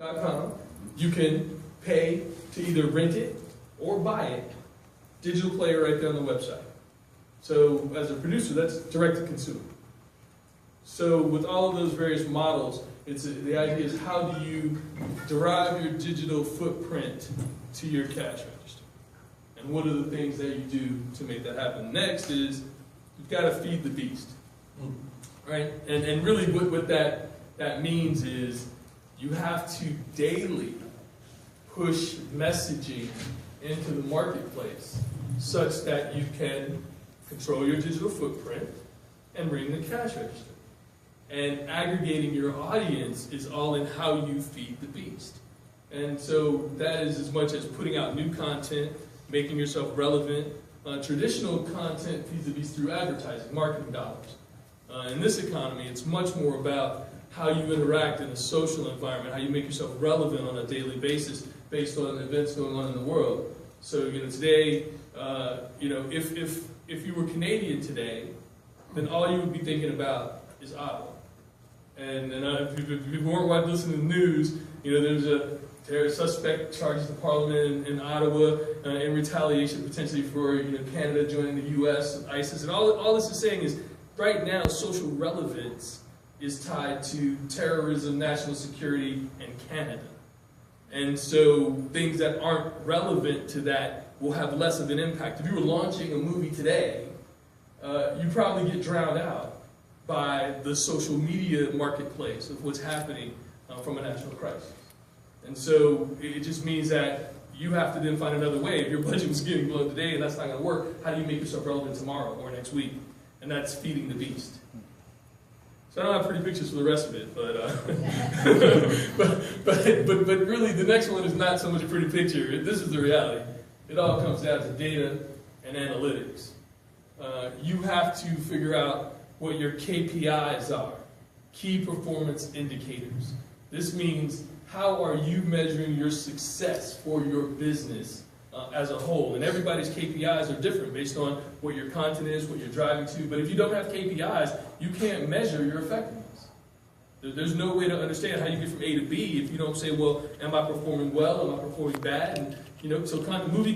Dakar, you can pay to either rent it or buy it. Digital player right there on the website. So as a producer, that's direct to consumer. So with all of those various models, the idea is how do you derive your digital footprint to your cash register? And what are the things that you do to make that happen? Next is you've got to feed the beast. Right? And really what that means is you have to daily push messaging into the marketplace such that you can control your digital footprint and ring the cash register. And aggregating your audience is all in how you feed the beast. And so that is as much as putting out new content, making yourself relevant. Traditional content feeds the beast through advertising, marketing dollars. In this economy, it's much more about how you interact in a social environment, how you make yourself relevant on a daily basis based on events going on in the world. So, today, if you were Canadian today, then all you would be thinking about is Ottawa. And if you weren't listening to the news, there's a terrorist suspect charged to Parliament in Ottawa in retaliation potentially for Canada joining the U.S. and ISIS. And all this is saying is, right now, social relevance is tied to terrorism, national security, and Canada. And so things that aren't relevant to that will have less of an impact. If you were launching a movie today, you probably get drowned out by the social media marketplace of what's happening from a national crisis. And so it just means that you have to then find another way. If your budget was getting blown today and that's not going to work, how do you make yourself relevant tomorrow or next week? And that's feeding the beast. So I don't have pretty pictures for the rest of it, but really the next one is not so much a pretty picture. This is the reality. It all comes down to data and analytics. You have to figure out what your KPIs are, key performance indicators. This means how are you measuring your success for your business as a whole. And everybody's KPIs are different based on what your content is, what you're driving to. But if you don't have KPIs, you can't measure your effectiveness. There's no way to understand how you get from A to B if you don't say, well, am I performing well? Am I performing bad? And, so kind of movie